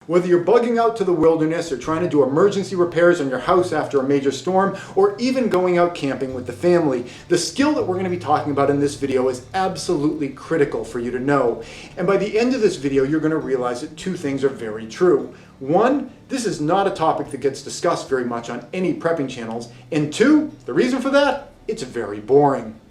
Whether you're bugging out to the wilderness or trying to do emergency repairs on your house after a major storm, or even going out camping with the family, the skill that we're going to be talking about in this video is absolutely critical for you to know. And by the end of this video, you're going to realize that two things are very true. One, this is not a topic that gets discussed very much on any prepping channels. And two, the reason for that, it's very boring.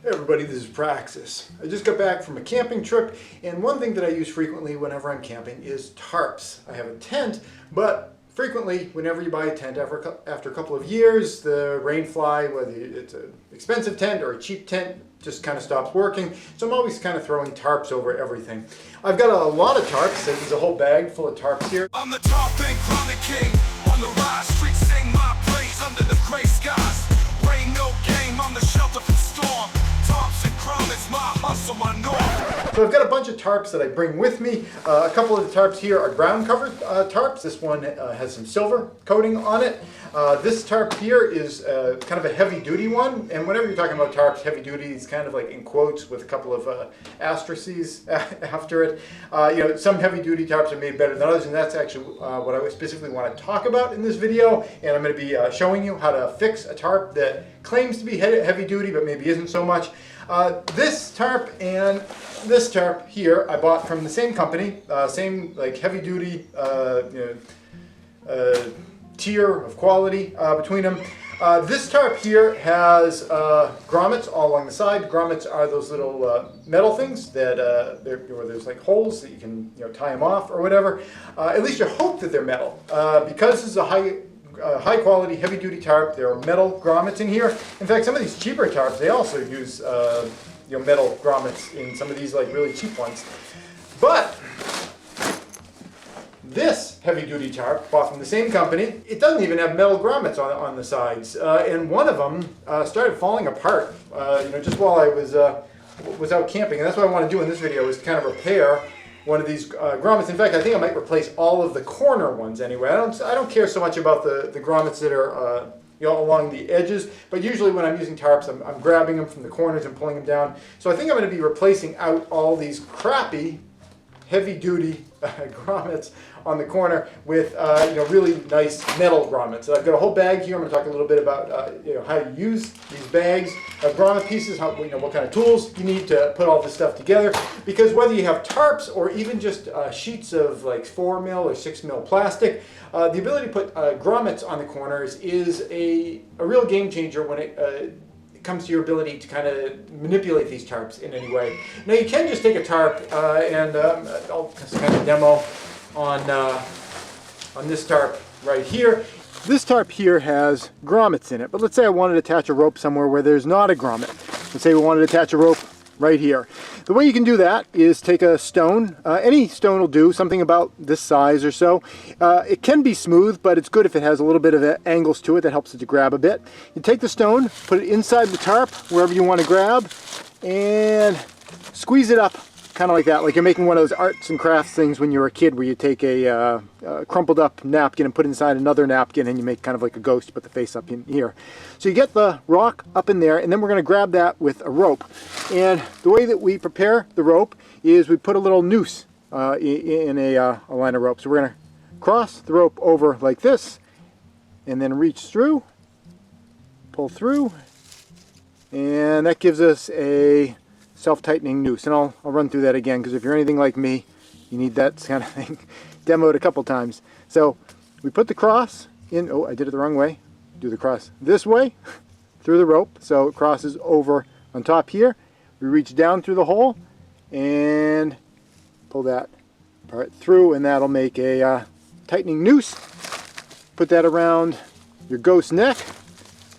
Hey everybody, this is Praxis. I just got back from a camping trip, and one thing that I use frequently whenever I'm camping is tarps. I have a tent, but frequently, whenever you buy a tent, after a couple of years, the rain fly, whether it's an expensive tent or a cheap tent, just kind of stops working. So I'm always kind of throwing tarps over everything. I've got a lot of tarps. There's a whole bag full of tarps here. I'm the Tarp and Grommet king. On the rise, streets sing my praise under the gray skies. Rain, no game, I'm the shelter from storm. Tarps and Grommets, my hustle, my norm. So I've got a bunch of tarps that I bring with me. A couple of the tarps here are ground covered tarps. This one has some silver coating on it. This tarp here is kind of a heavy duty one, and whenever you're talking about tarps, heavy duty, it's kind of like in quotes with a couple of asterisks after it. You know, some heavy duty tarps are made better than others, and that's actually what I specifically want to talk about in this video. And I'm going to be showing you how to fix a tarp that claims to be heavy duty but maybe isn't so much. This tarp and this tarp here I bought from the same company, same like heavy duty tier of quality between them. This tarp here has grommets all along the side. Grommets are those little metal things that where there's like holes that you can tie them off or whatever. At least you hope that they're metal, because this is a high quality, heavy duty tarp. There are metal grommets in here. In fact, some of these cheaper tarps, they also use metal grommets in some of these like really cheap ones. But this heavy duty tarp, bought from the same company, it doesn't even have metal grommets on the sides. And one of them started falling apart just while I was out camping. And that's what I want to do in this video, is to kind of repair one of these grommets. In fact, I think I might replace all of the corner ones anyway. I don't care so much about the grommets that are along the edges, but usually when I'm using tarps, I'm grabbing them from the corners and pulling them down. So I think I'm going to be replacing out all these crappy heavy-duty grommets on the corner with really nice metal grommets. So I've got a whole bag here. I'm going to talk a little bit about how to use these bags of grommet pieces, what kind of tools you need to put all this stuff together. Because whether you have tarps or even just sheets of like 4mm or 6mm plastic, the ability to put grommets on the corners is a real game changer when it comes to your ability to kind of manipulate these tarps in any way. Now you can just take a tarp and I'll just kind of demo on this tarp right here. This tarp here has grommets in it, but let's say I wanted to attach a rope somewhere where there's not a grommet. Let's say we wanted to attach a rope right here. The way you can do that is take a stone. Any stone will do, something about this size or so. It can be smooth, but it's good if it has a little bit of angles to it. That helps it to grab a bit. You take the stone, put it inside the tarp, wherever you want to grab, and squeeze it up, kind of like that, like you're making one of those arts and crafts things when you were a kid, where you take a crumpled up napkin and put it inside another napkin, and you make kind of like a ghost, put the face up in here. So you get the rock up in there, and then we're going to grab that with a rope. And the way that we prepare the rope is we put a little noose in a line of rope. So we're going to cross the rope over like this, and then reach through, pull through, and that gives us a self-tightening noose. And I'll run through that again, because if you're anything like me, you need that kind of thing demoed a couple times. So we put the cross in. Oh, I did it the wrong way. Do the cross this way through the rope, so it crosses over on top here. We reach down through the hole and pull that part through, and that'll make a tightening noose. Put that around your ghost neck,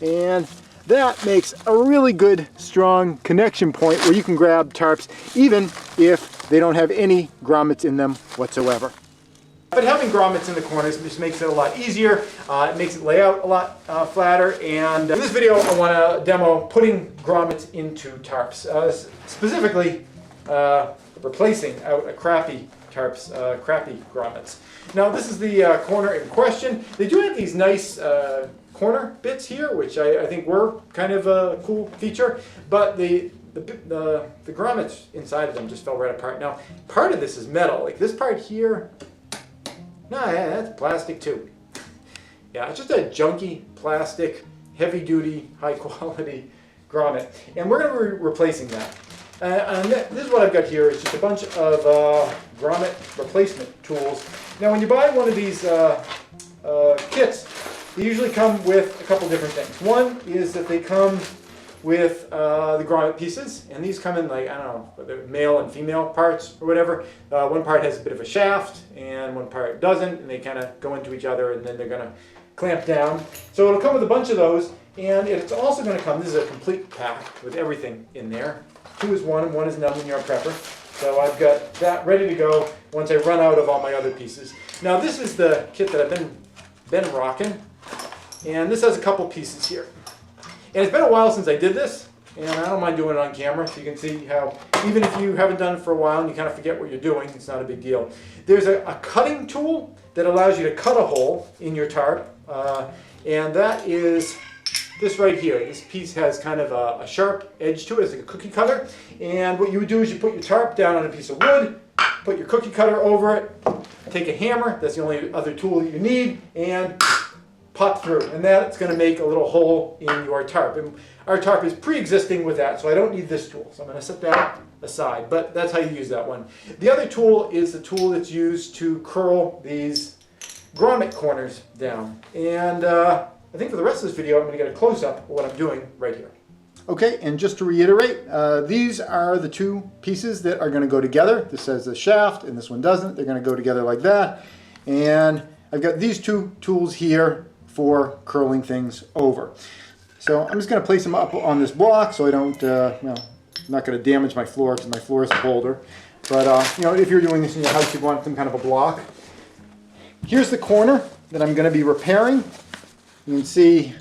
and that makes a really good strong connection point where you can grab tarps even if they don't have any grommets in them whatsoever. But having grommets in the corners just makes it a lot easier. It makes it lay out a lot flatter. And in this video, I want to demo putting grommets into tarps, specifically replacing out a crappy Tarps crappy grommets. Now this is the corner in question. They do have these nice corner bits here, which I think were kind of a cool feature, but the grommets inside of them just fell right apart. Now part of this is metal, like this part here, nah, yeah, that's plastic too. Yeah, it's just a junky plastic, heavy duty, high quality grommet, and we're going to be replacing that. And this is what I've got here. It's just a bunch of grommet replacement tools. Now when you buy one of these kits, they usually come with a couple different things. One is that they come with the grommet pieces, and these come in, like, I don't know, whether male and female parts or whatever. One part has a bit of a shaft and one part doesn't, and they kind of go into each other, and then they're going to clamp down. So it'll come with a bunch of those, and it's also going to come, this is a complete pack with everything in there. 2 is 1 and 1 is none when you're a prepper. So I've got that ready to go once I run out of all my other pieces. Now this is the kit that I've been rocking, and this has a couple pieces here. And it's been a while since I did this, and I don't mind doing it on camera, so you can see how, even if you haven't done it for a while and you kind of forget what you're doing, it's not a big deal. There's a cutting tool that allows you to cut a hole in your tarp, and that is this right here. This piece has kind of a sharp edge to it. It's like a cookie cutter, and what you would do is you put your tarp down on a piece of wood, put your cookie cutter over it, take a hammer, that's the only other tool that you need, and pop through, and that's going to make a little hole in your tarp. And our tarp is pre-existing with that, so I don't need this tool. So I'm going to set that aside, but that's how you use that one. The other tool is the tool that's used to curl these grommet corners down. And I think for the rest of this video, I'm going to get a close-up of what I'm doing right here. Okay, and just to reiterate, these are the 2 pieces that are going to go together. This has a shaft, and this one doesn't. They're going to go together like that. And I've got these 2 tools here for curling things over. So I'm just going to place them up on this block so I don't, well, I'm not going to damage my floor because my floor is a boulder. But, you know, if you're doing this in your house, you'd want some kind of a block. Here's the corner that I'm going to be repairing. You can see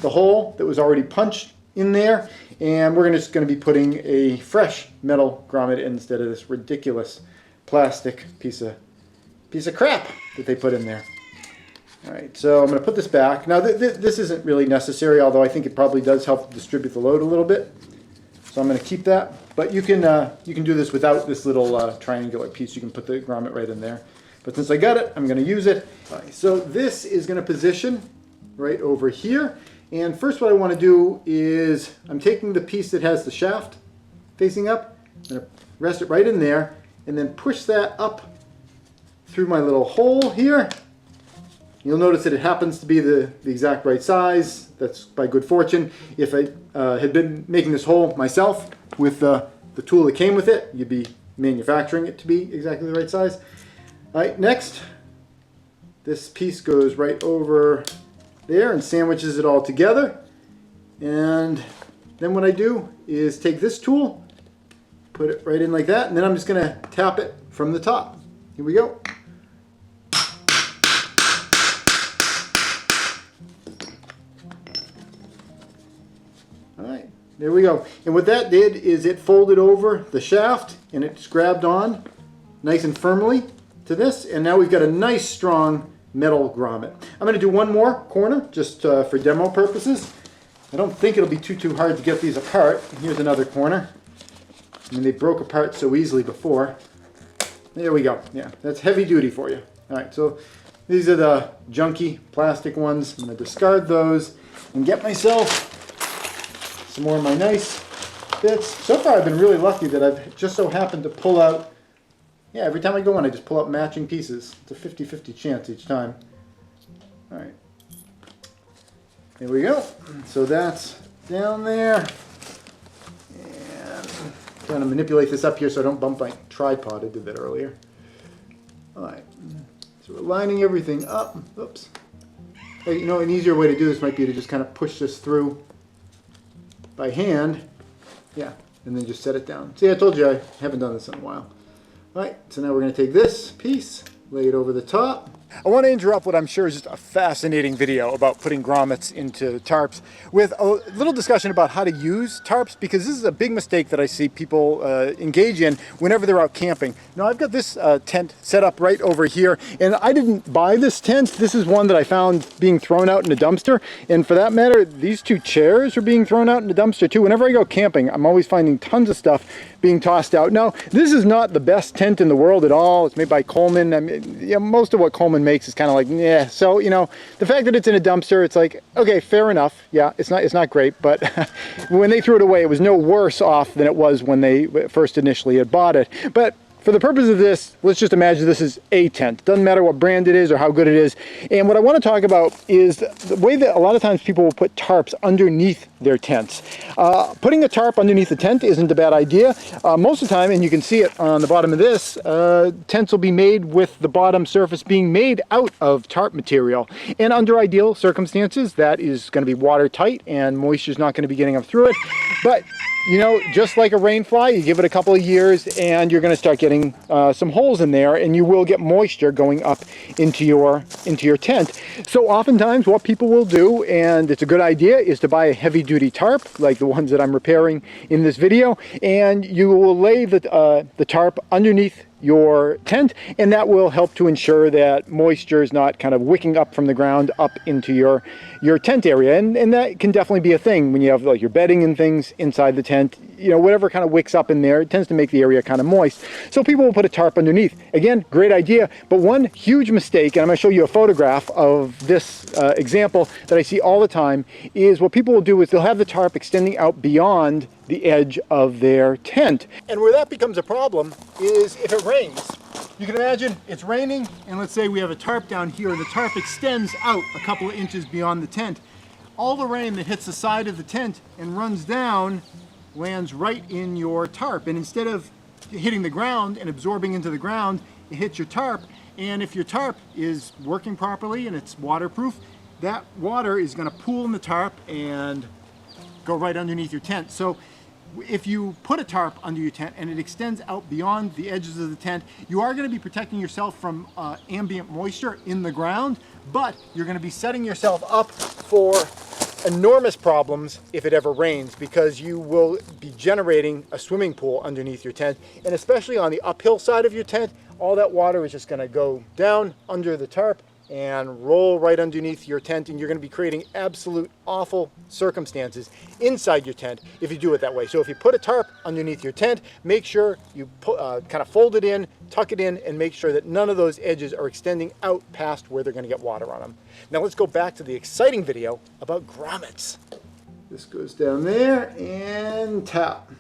the hole that was already punched in there, and we're just going to be putting a fresh metal grommet in instead of this ridiculous plastic piece of crap that they put in there. All right, so I'm going to put this back. Now this isn't really necessary, although I think it probably does help distribute the load a little bit. So I'm going to keep that, but you can do this without this little triangular piece. You can put the grommet right in there. But since I got it, I'm going to use it. All right, so this is going to position right over here. And first what I want to do is I'm taking the piece that has the shaft facing up, I'm going to rest it right in there, and then push that up through my little hole here. You'll notice that it happens to be the exact right size. That's by good fortune. If I had been making this hole myself with the tool that came with it, you'd be manufacturing it to be exactly the right size. All right, next, this piece goes right over there and sandwiches it all together. And then what I do is take this tool, put it right in like that, and then I'm just going to tap it from the top. Here we go. Alright, there we go. And what that did is it folded over the shaft and it's grabbed on nice and firmly to this, and now we've got a nice strong metal grommet. I'm going to do one more corner just for demo purposes. I don't think it'll be too hard to get these apart. Here's another corner. I mean, they broke apart so easily before. There we go. Yeah, that's heavy duty for you. Alright, so these are the junky plastic ones. I'm going to discard those and get myself some more of my nice bits. So far I've been really lucky that I've just so happened to pull out, yeah, every time I go in I just pull out matching pieces. It's a 50-50 chance each time. Alright. Here we go. So that's down there. And I'm trying to manipulate this up here so I don't bump my tripod. I did that earlier. Alright. So we're lining everything up. Oops. Hey, you know, an easier way to do this might be to just kind of push this through by hand. Yeah, and then just set it down. See, I told you I haven't done this in a while. Alright, so now we're going to take this piece, lay it over the top, I want to interrupt what I'm sure is just a fascinating video about putting grommets into tarps with a little discussion about how to use tarps, because this is a big mistake that I see people engage in whenever they're out camping. Now I've got this tent set up right over here, and I didn't buy this tent. This is one that I found being thrown out in a dumpster, and for that matter, these two chairs are being thrown out in a dumpster too. Whenever I go camping, I'm always finding tons of stuff being tossed out. Now, this is not the best tent in the world at all. It's made by Coleman. I mean, yeah, most of what Coleman makes is kind of like, yeah. So, you know, the fact that it's in a dumpster, it's like, okay, fair enough. Yeah, it's not great, but when they threw it away, it was no worse off than it was when they first initially had bought it. But for the purpose of this, let's just imagine this is a tent. Doesn't matter what brand it is or how good it is. And what I want to talk about is the way that a lot of times people will put tarps underneath their tents. Putting a tarp underneath the tent isn't a bad idea. Most of the time, and you can see it on the bottom of this, tents will be made with the bottom surface being made out of tarp material. And under ideal circumstances, that is going to be watertight and moisture's not going to be getting up through it. But you know, just like a rainfly, you give it a couple of years and you're going to start getting some holes in there, and you will get moisture going up into your tent. So oftentimes what people will do, and it's a good idea, is to buy a heavy-duty tarp like the ones that I'm repairing in this video, and you will lay the tarp underneath your tent, and that will help to ensure that moisture is not kind of wicking up from the ground up into your tent area. And that can definitely be a thing when you have like your bedding and things inside the tent. You know, whatever kind of wicks up in there, it tends to make the area kind of moist. So people will put a tarp underneath. Again, great idea, but one huge mistake, and I'm going to show you a photograph of this example that I see all the time, is what people will do is they'll have the tarp extending out beyond the edge of their tent. And where that becomes a problem is if it rains. You can imagine it's raining, and let's say we have a tarp down here, and the tarp extends out a couple of inches beyond the tent. All the rain that hits the side of the tent and runs down lands right in your tarp, and instead of hitting the ground and absorbing into the ground, it hits your tarp. And if your tarp is working properly and it's waterproof, that water is going to pool in the tarp and go right underneath your tent. So if you put a tarp under your tent and it extends out beyond the edges of the tent, you are going to be protecting yourself from ambient moisture in the ground, but you're going to be setting yourself up for enormous problems if it ever rains, because you will be generating a swimming pool underneath your tent. And especially on the uphill side of your tent, all that water is just going to go down under the tarp and roll right underneath your tent, and you're going to be creating absolute awful circumstances inside your tent if you do it that way. So if you put a tarp underneath your tent, make sure you kind of fold it in, tuck it in, and make sure that none of those edges are extending out past where they're going to get water on them. Now let's go back to the exciting video about grommets. This goes down there and tap.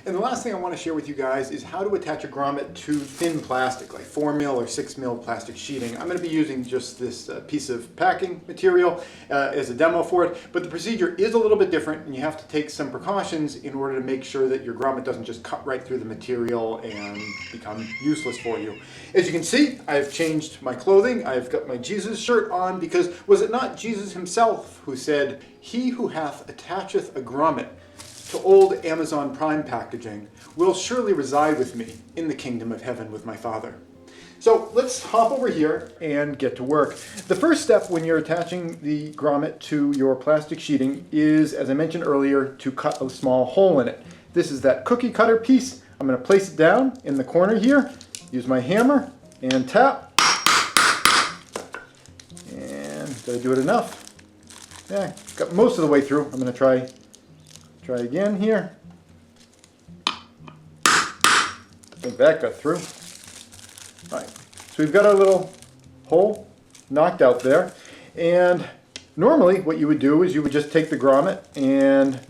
And the last thing I want to share with you guys is how to attach a grommet to thin plastic, like 4 mil or 6 mil plastic sheeting. I'm going to be using just this piece of packing material as a demo for it, but the procedure is a little bit different, and you have to take some precautions in order to make sure that your grommet doesn't just cut right through the material and become useless for you. As you can see, I've changed my clothing. I've got my Jesus shirt on, because was it not Jesus himself who said, "He who hath attacheth a grommet to old Amazon Prime packaging will surely reside with me in the kingdom of heaven with my Father." So let's hop over here and get to work. The first step when you're attaching the grommet to your plastic sheeting is, as I mentioned earlier, to cut a small hole in it. This is that cookie cutter piece. I'm going to place it down in the corner here, use my hammer and tap. And did I do it enough? Yeah, got most of the way through. I'm going to try again here. I think that got through. All right, so we've got our little hole knocked out there. And normally what you would do is you would just take the grommet and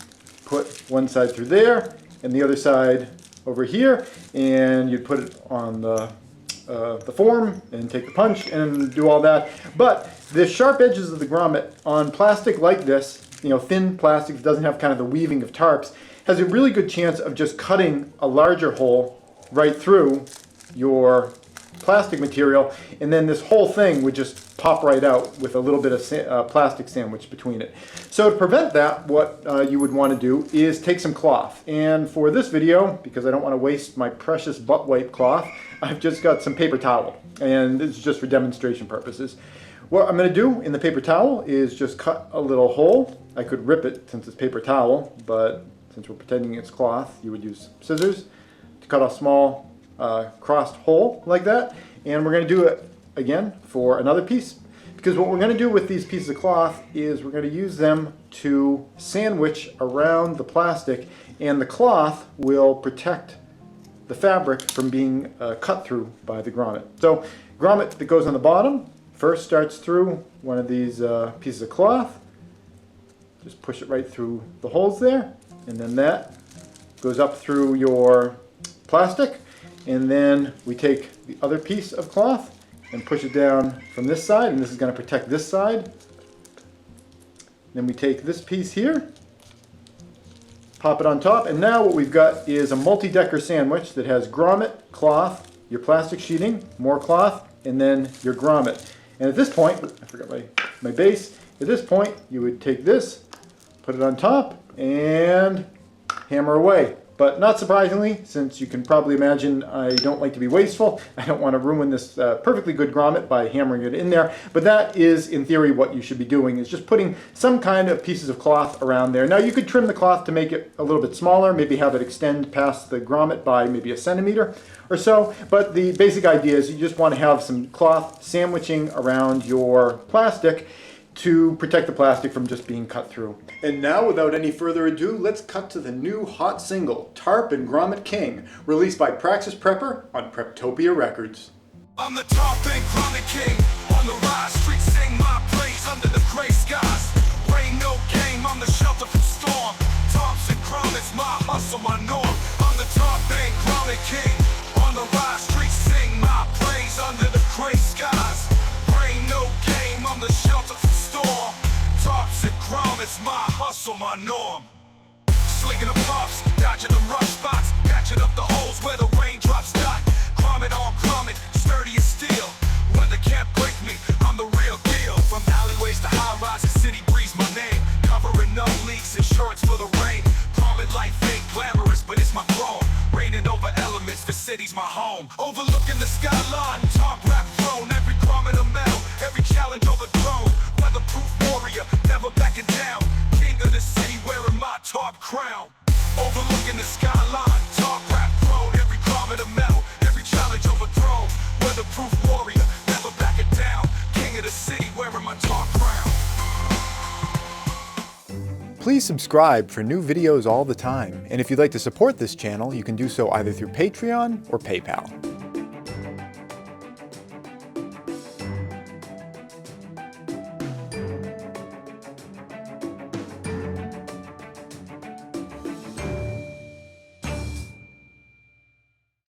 put one side through there and the other side over here, and you'd put it on the form and take the punch and do all that. But the sharp edges of the grommet on plastic like this, you know, thin plastic that doesn't have kind of the weaving of tarps, has a really good chance of just cutting a larger hole right through your plastic material, and then this whole thing would just pop right out with a little bit of plastic sandwich between it. So to prevent that, what you would want to do is take some cloth. And for this video, because I don't want to waste my precious butt wipe cloth, I've just got some paper towel, and this is just for demonstration purposes. What I'm going to do in the paper towel is just cut a little hole. I could rip it since it's paper towel, but since we're pretending it's cloth, you would use scissors to cut a small crossed hole like that. And we're going to do it again for another piece, because what we're going to do with these pieces of cloth is we're going to use them to sandwich around the plastic, and the cloth will protect the fabric from being cut through by the grommet. So grommet that goes on the bottom first starts through one of these pieces of cloth. Just push it right through the holes there, and then that goes up through your plastic, and then we take the other piece of cloth and push it down from this side, and this is going to protect this side. Then we take this piece here, pop it on top, and now what we've got is a multi-decker sandwich that has grommet, cloth, your plastic sheeting, more cloth, and then your grommet. And at this point, I forgot my base, at this point you would take this, put it on top, and hammer away. But not surprisingly, since you can probably imagine I don't like to be wasteful, I don't want to ruin this perfectly good grommet by hammering it in there. But that is, in theory, what you should be doing, is just putting some kind of pieces of cloth around there. Now you could trim the cloth to make it a little bit smaller, maybe have it extend past the grommet by maybe 1 centimeter or so. But the basic idea is you just want to have some cloth sandwiching around your plastic to protect the plastic from just being cut through. And now, without any further ado, let's cut to the new hot single, Tarp and Grommet King, released by Praxis Prepper on Preptopia Records. I'm the Tarp and Grommet King. On the rise, streets sing my praise under the gray skies. Rain, no game, I'm the shelter from storm. Tarps and grommets, my hustle, my norm. I'm the Tarp and Grommet King. On the rise, streets sing my praise under the gray skies. Rain, no game, I'm the shelter from storm. Tarps and grommets, my hustle, my norm. Slinging the puffs, dodging the rough spots, patching up the holes where the raindrops dot. Grommet on grommet, sturdy as steel. Weather can't break me, I'm the real deal. From alleyways to high rises, city breeze my name. Covering up leaks, insurance for the rain. Grommet life ain't glamorous, but it's my throne. Reigning over elements, the city's my home. Overlooking the skyline, top rap throne. Every grommet a medal, every challenge overthrown. Weatherproof warrior, never backing down. King of the city, wearing my Tarp crown. Overlooking the skyline, top rap throne. Every grommet a medal, every challenge overthrown. Weatherproof warrior, never backing down. King of the city, wearing my Tarp crown. Please subscribe for new videos all the time. And if you'd like to support this channel, you can do so either through Patreon or PayPal.